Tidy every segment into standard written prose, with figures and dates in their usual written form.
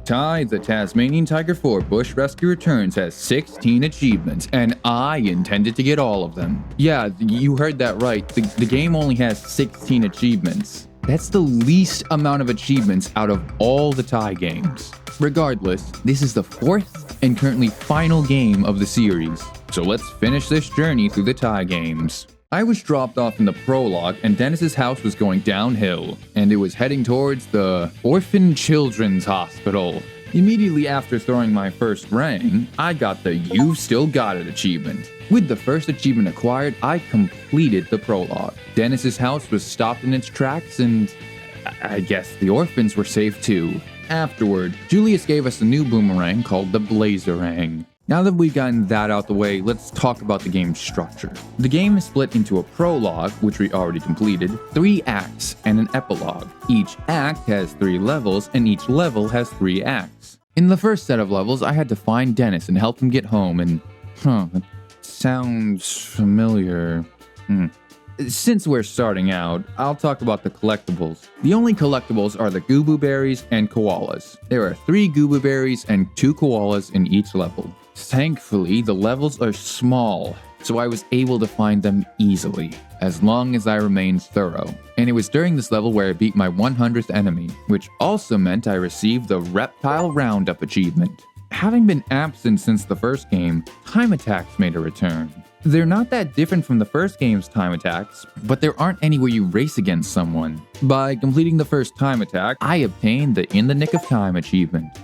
Ty the Tasmanian Tiger 4 Bush Rescue Returns has 16 achievements, and I intended to get all of them. Yeah, you heard that right. The game only has 16 achievements. That's the least amount of achievements out of all the Ty games. Regardless, this is the fourth and currently final game of the series. So let's finish this journey through the Ty games. I was dropped off in the prologue, and Dennis's house was going downhill, and it was heading towards the Orphan Children's Hospital. Immediately after throwing my first ring, I got the You've Still Got It achievement. With the first achievement acquired, I completed the prologue. Dennis's house was stopped in its tracks, and I guess the orphans were safe too. Afterward, Julius gave us a new boomerang called the Blazerang. Now that we've gotten that out the way, let's talk about the game's structure. The game is split into a prologue, which we already completed, 3 acts, and an epilogue. Each act has 3 levels, and each level has 3 acts. In the first set of levels, I had to find Dennis and help him get home, and it sounds familiar. Since we're starting out, I'll talk about the collectibles. The only collectibles are the Goobo Berries and Koalas. There are 3 Goobo Berries and 2 Koalas in each level. Thankfully, the levels are small, so I was able to find them easily, as long as I remained thorough. And it was during this level where I beat my 100th enemy, which also meant I received the Reptile Roundup achievement. Having been absent since the first game, time attacks made a return. They're not that different from the first game's time attacks, but there aren't any where you race against someone. By completing the first time attack, I obtained the In the Nick of Time achievement.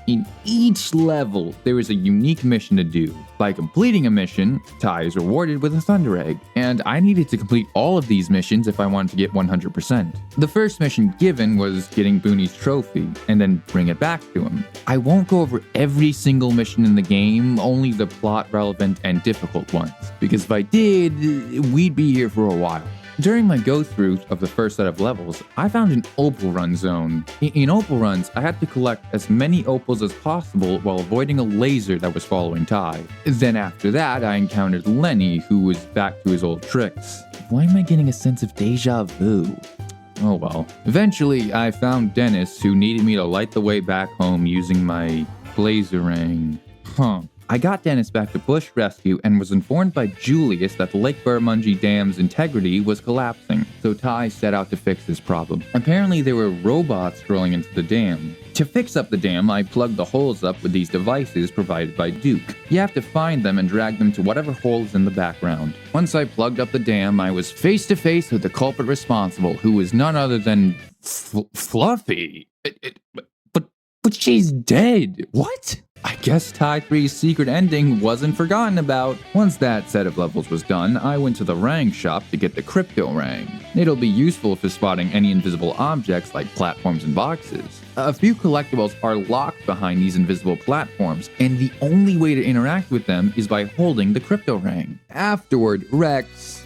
In each level, there is a unique mission to do. By completing a mission, Ty is rewarded with a Thunder Egg, and I needed to complete all of these missions if I wanted to get 100%. The first mission given was getting Booney's trophy, and then bring it back to him. I won't go over every single mission in the game, only the plot relevant and difficult ones, because if I did, we'd be here for a while. During my go-through of the first set of levels, I found an opal run zone. In opal runs, I had to collect as many opals as possible while avoiding a laser that was following Ty. Then after that, I encountered Lenny, who was back to his old tricks. Why am I getting a sense of deja vu? Oh well. Eventually, I found Dennis, who needed me to light the way back home using my Blazerang. I got Dennis back to Bush Rescue and was informed by Julius that the Lake Barramundi Dam's integrity was collapsing, so Ty set out to fix this problem. Apparently there were robots rolling into the dam. To fix up the dam, I plugged the holes up with these devices provided by Duke. You have to find them and drag them to whatever hole is in the background. Once I plugged up the dam, I was face to face with the culprit responsible, who was none other than Fluffy. But she's dead. What? I guess Ty 3's secret ending wasn't forgotten about. Once that set of levels was done, I went to the Rang shop to get the Crypto Rang. It'll be useful for spotting any invisible objects like platforms and boxes. A few collectibles are locked behind these invisible platforms, and the only way to interact with them is by holding the Crypto Rang. Afterward, Rex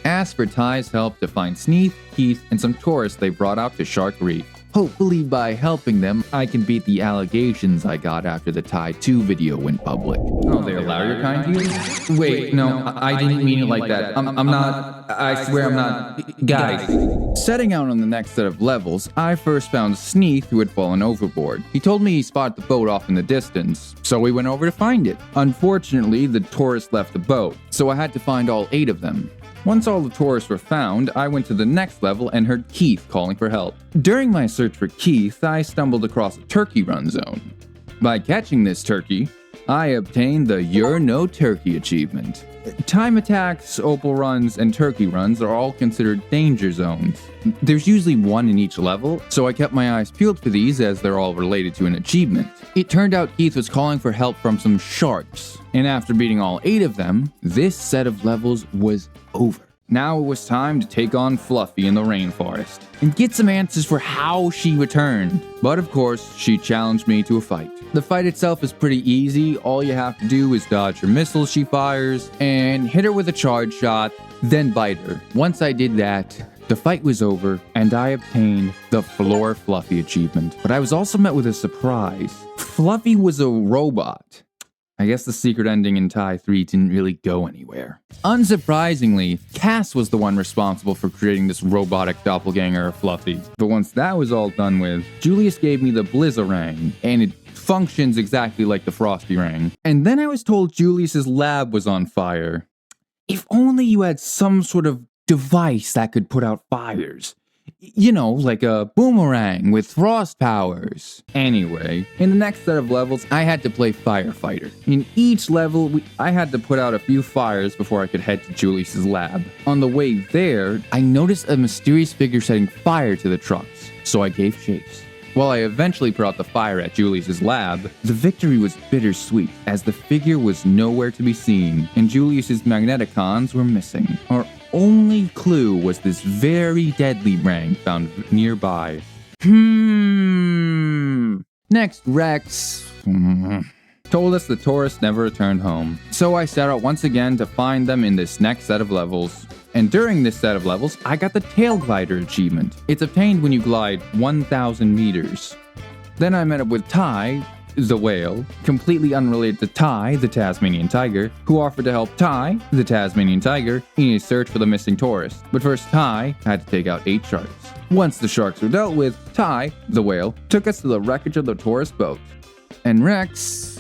asked for Ty's help to find Sneath, Keith, and some tourists they brought out to Shark Reef. Hopefully by helping them, I can beat the allegations I got after the Ty 2 video went public. Oh, they allow your kind to you? Wait, no, I didn't mean it like that. I'm not, I swear I'm not. Guys. Setting out on the next set of levels, I first found Sneath, who had fallen overboard. He told me he spotted the boat off in the distance, so we went over to find it. Unfortunately, the tourists left the boat, so I had to find all 8 of them. Once all the tourists were found, I went to the next level and heard Keith calling for help. During my search for Keith, I stumbled across a turkey run zone. By catching this turkey, I obtained the You're No Turkey achievement. Time attacks, opal runs, and turkey runs are all considered danger zones. There's usually 1 in each level, so I kept my eyes peeled for these as they're all related to an achievement. It turned out Keith was calling for help from some sharks, and after beating all 8 of them, this set of levels was over. Now it was time to take on Fluffy in the Rainforest and get some answers for how she returned. But of course, she challenged me to a fight. The fight itself is pretty easy. All you have to do is dodge her missiles she fires and hit her with a charge shot, then bite her. Once I did that, the fight was over and I obtained the Floor Fluffy achievement. But I was also met with a surprise. Fluffy was a robot. I guess the secret ending in Ty 3 didn't really go anywhere. Unsurprisingly, Cass was the one responsible for creating this robotic doppelganger of Fluffy. But once that was all done with, Julius gave me the Blizzarang, and it functions exactly like the Frosty Ring. And then I was told Julius's lab was on fire. If only you had some sort of device that could put out fires. You know, like a boomerang with frost powers. Anyway, in the next set of levels, I had to play firefighter. In each level, I had to put out a few fires before I could head to Julius's lab. On the way there, I noticed a mysterious figure setting fire to the trucks, so I gave chase. While I eventually put out the fire at Julius's lab, the victory was bittersweet, as the figure was nowhere to be seen, and Julius's Magneticons were missing. Our only clue was this very deadly rang found nearby. Next, Rex told us the tourists never returned home. So I set out once again to find them in this next set of levels. And during this set of levels, I got the Tail Glider achievement. It's obtained when you glide 1,000 meters. Then I met up with Ty, the whale, completely unrelated to Ty the Tasmanian Tiger, who offered to help Ty the Tasmanian Tiger in his search for the missing tourist. But first, Ty had to take out 8 sharks. Once the sharks were dealt with, Ty, the whale, took us to the wreckage of the tourist boat. And Rex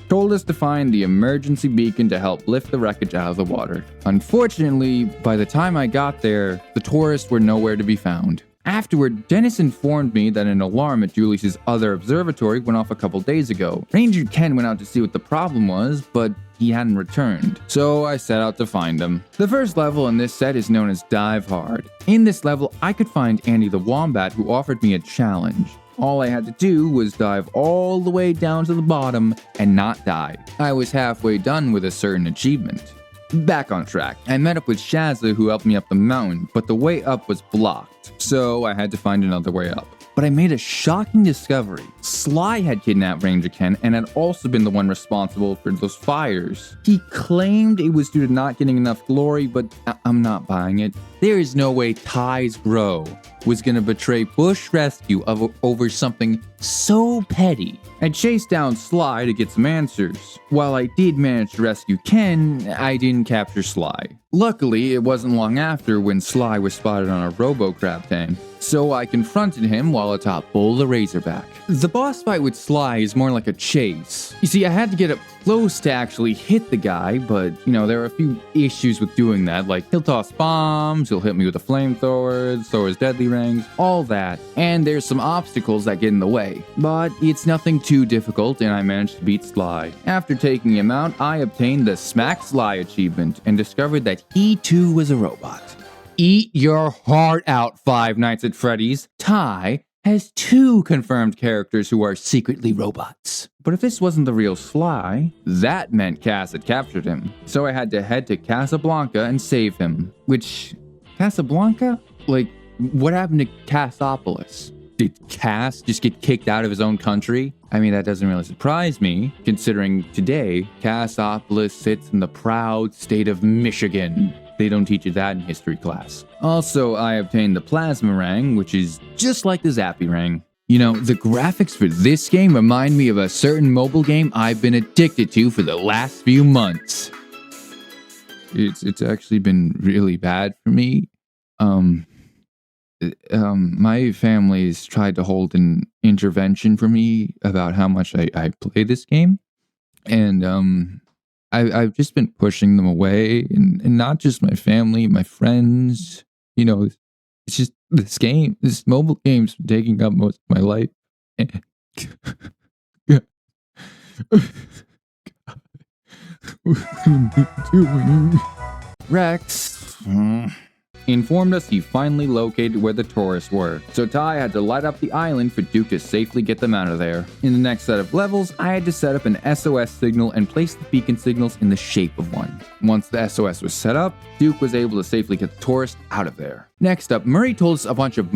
told us to find the emergency beacon to help lift the wreckage out of the water. Unfortunately, by the time I got there, the tourists were nowhere to be found. Afterward, Dennis informed me that an alarm at Julius's other observatory went off a couple days ago. Ranger Ken went out to see what the problem was, but he hadn't returned. So I set out to find him. The first level in this set is known as Dive Hard. In this level, I could find Andy the Wombat, who offered me a challenge. All I had to do was dive all the way down to the bottom and not die. I was halfway done with a certain achievement. Back on track, I met up with Shazza, who helped me up the mountain, but the way up was blocked, so I had to find another way up. But I made a shocking discovery. Sly had kidnapped Ranger Ken and had also been the one responsible for those fires. He claimed it was due to not getting enough glory, but I'm not buying it. There is no way Ty's bro was gonna betray Bush Rescue over something so petty. I chased down Sly to get some answers. While I did manage to rescue Ken, I didn't capture Sly. Luckily, it wasn't long after when Sly was spotted on a robo-crab tank, so I confronted him while atop Bull the Razorback. The boss fight with Sly is more like a chase. You see, I had to get up close to actually hit the guy, but, there are a few issues with doing that, like he'll toss bombs, he'll hit me with a flamethrower, throw his deadly rings, all that, and there's some obstacles that get in the way. But it's nothing too difficult, and I managed to beat Sly. After taking him out, I obtained the Smack Sly achievement, and discovered that he too was a robot. Eat your heart out, Five Nights at Freddy's. Ty has 2 confirmed characters who are secretly robots. But if this wasn't the real Sly, that meant Cass had captured him. So I had to head to Casablanca and save him. Which, Casablanca? Like, what happened to Cassopolis? Did Cass just get kicked out of his own country? I mean, that doesn't really surprise me, considering today, Cassopolis sits in the proud state of Michigan. They don't teach you that in history class. Also, I obtained the Plasma Rang, which is just like the Zappy Rang. The graphics for this game remind me of a certain mobile game I've been addicted to for the last few months. It's actually been really bad for me. My family's tried to hold an intervention for me about how much I play this game. And, I've just been pushing them away, and not just my family, my friends. It's just this mobile game's taking up most of my life. Rex informed us he finally located where the tourists were, so Ty had to light up the island for Duke to safely get them out of there. In the next set of levels, I had to set up an SOS signal and place the beacon signals in the shape of one. Once the SOS was set up, Duke was able to safely get the tourists out of there. Next up, Murray told us a bunch of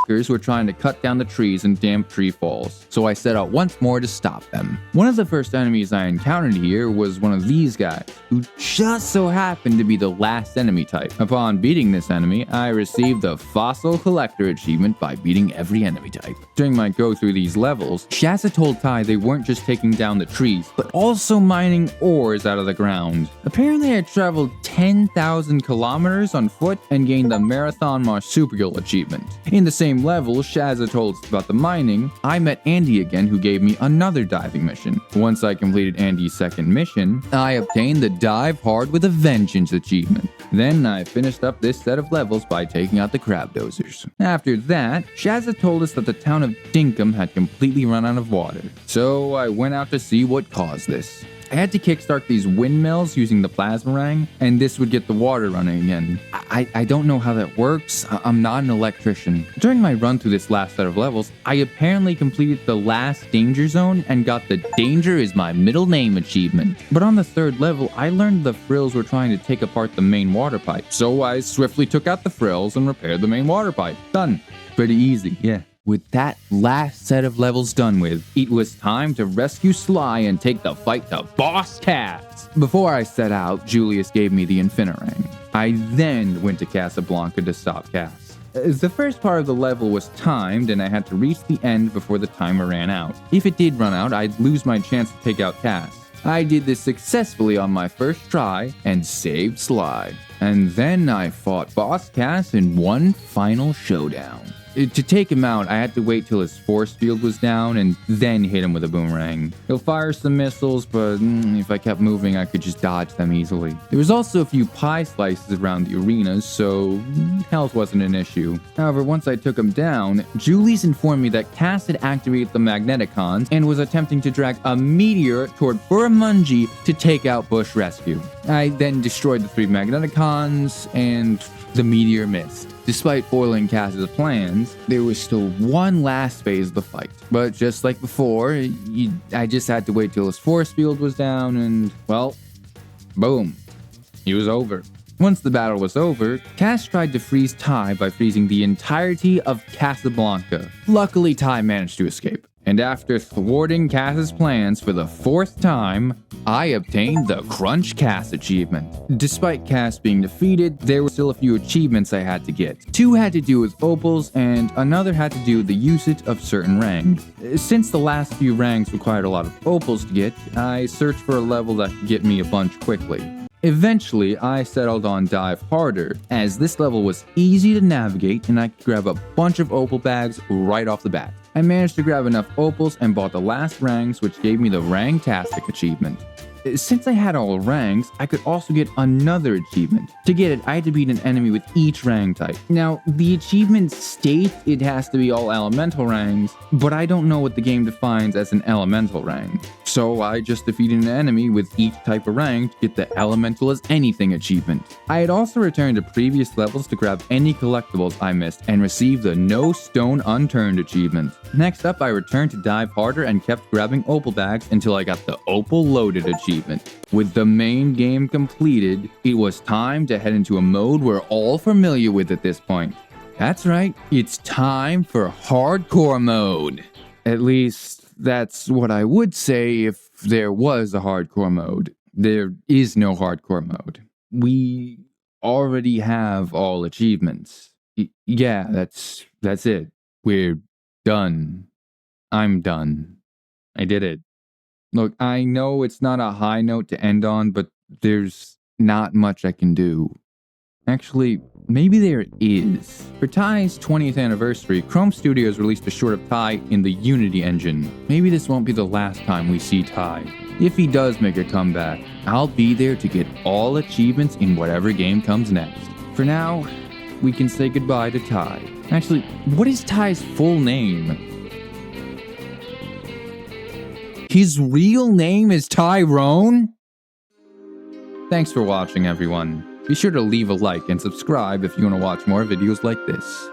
fuckers were trying to cut down the trees and damp tree falls, so I set out once more to stop them. One of the first enemies I encountered here was one of these guys, who just so happened to be the last enemy type. Upon beating this enemy, I received the Fossil Collector achievement by beating every enemy type. During my go through these levels, Shazza told Ty they weren't just taking down the trees, but also mining ores out of the ground. Apparently I traveled 10,000 kilometers on foot and gained the Marathon Marsupial achievement. In the same level Shazza told us about the mining, I met Andy again, who gave me another diving mission. Once I completed Andy's second mission, I obtained the Dive Hard with a Vengeance achievement. Then I finished up this set of levels by taking out the crab dozers. After that, Shazza told us that the town of Dinkum had completely run out of water, so I went out to see what caused this. I had to kickstart these windmills using the plasmarang, and this would get the water running again. I don't know how that works. I'm not an electrician. During my run through this last set of levels, I apparently completed the last danger zone and got the Danger is my middle name achievement. But on the third level, I learned the frills were trying to take apart the main water pipe, so I swiftly took out the frills and repaired the main water pipe. Done. Pretty easy, yeah. With that last set of levels done with, it was time to rescue Sly and take the fight to Bosscass. Before I set out, Julius gave me the Infinirang. I then went to Casablanca to stop Cass. The first part of the level was timed and I had to reach the end before the timer ran out. If it did run out, I'd lose my chance to take out Cass. I did this successfully on my first try and saved Sly. And then I fought Bosscass in one final showdown. To take him out, I had to wait till his force field was down and then hit him with a boomerang. He'll fire some missiles, but if I kept moving, I could just dodge them easily. There was also a few pie slices around the arenas, so health wasn't an issue. However, once I took him down, Julius informed me that Cass had activated the Magneticons and was attempting to drag a meteor toward Buramungi to take out Bush Rescue. I then destroyed the 3 Magneticons, and the meteor missed. Despite foiling Cass's plans, there was still one last phase of the fight. But just like before, I just had to wait till his force field was down and, well, boom, he was over. Once the battle was over, Cass tried to freeze Ty by freezing the entirety of Casablanca. Luckily, Ty managed to escape. And after thwarting Cass's plans for the 4th time, I obtained the Crunch Cass achievement. Despite Cass being defeated, there were still a few achievements I had to get. 2 had to do with opals, and another had to do with the usage of certain rangs. Since the last few rangs required a lot of opals to get, I searched for a level that could get me a bunch quickly. Eventually, I settled on Dive Harder, as this level was easy to navigate and I could grab a bunch of opal bags right off the bat. I managed to grab enough opals and bought the last rangs, which gave me the Rangtastic achievement. Since I had all rangs, I could also get another achievement. To get it, I had to beat an enemy with each rang type. Now, the achievement states it has to be all elemental rangs, but I don't know what the game defines as an elemental rang. So I just defeated an enemy with each type of rang to get the Elemental as Anything achievement. I had also returned to previous levels to grab any collectibles I missed and received the No Stone Unturned achievement. Next up, I returned to Dive Harder and kept grabbing opal bags until I got the Opal Loaded achievement. With the main game completed, it was time to head into a mode we're all familiar with at this point. That's right, it's time for Hardcore mode. At least, that's what I would say if there was a hardcore mode. There is no hardcore mode. We already have all achievements. Yeah, that's it. We're done. I'm done. I did it. Look, I know it's not a high note to end on, but there's not much I can do. Actually, maybe there is. For Ty's 20th anniversary, Chrome Studios released a short of Ty in the Unity engine. Maybe this won't be the last time we see Ty. If he does make a comeback, I'll be there to get all achievements in whatever game comes next. For now, we can say goodbye to Ty. Actually, what is Ty's full name? His real name is Tyrone? Thanks for watching, everyone. Be sure to leave a like and subscribe if you want to watch more videos like this.